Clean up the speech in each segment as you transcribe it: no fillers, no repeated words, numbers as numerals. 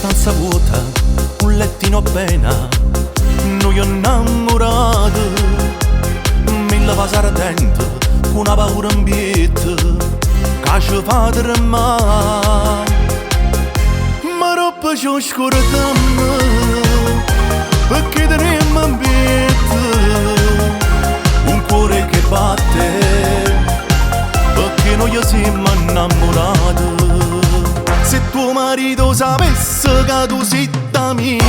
stanza vuota, un lettino appena, noi innamorati, mille vasi ardenti, con una paura in pietà, che ci fa tremare. Ma roba ci scordiamo, perché teniamo in pietà un cuore che batte, perché noi siamo innamorati. Se tuo marito sapesse che tu sei da mia,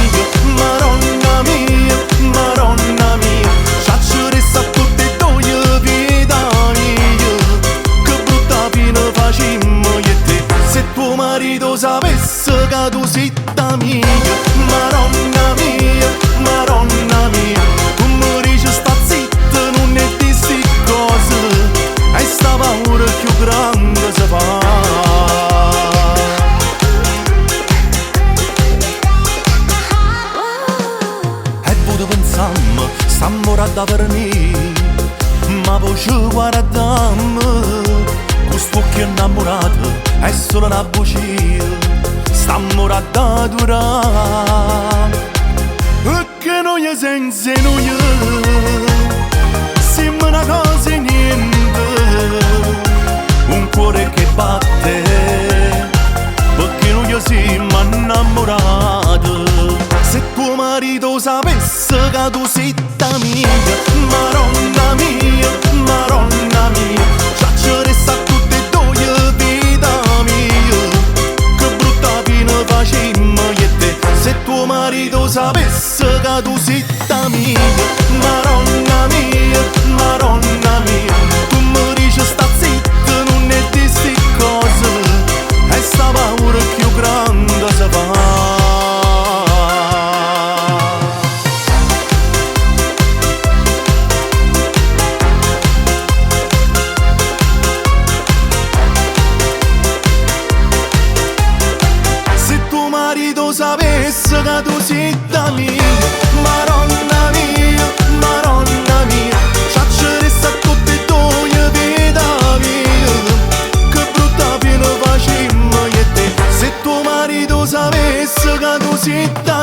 Maronna mia, Maronna mia, sciacceressa a tutte e due vita mia, che brutta fine facemmo io e te. Se tuo marito sapesse che tu sei da mia, Maronna mia, Maronna mia, tu mi dici sta zitta, non ne dissi cose, e sta paura più grande si fa. Stammo a venire, ma poi ci guardiamo, questo occhio innamorato è solo una bugia, stammo ad adorare, perché noi senza noi siamo una cosa e niente, un cuore che batte, perché noi siamo innamorati. Se tuo marito sapesse che tu sei da mia, Maronna mia, Maronna mia, sciacceressa a tutte e due vita mia, che brutta fine facemmo io e te. Se tuo marito sapesse che tu sei da mia, Maronna mia, Maronna mia, tu mi dici sta zitta, non ne dissi cose, e sta paura più grande si fa. Sapesse che tu sei da mia, Maronna mia, Maronna mia, sciacceressa a tutte e due vita mia, che brutta fine facemmo io e te. Se tuo marito sapesse che tu sei da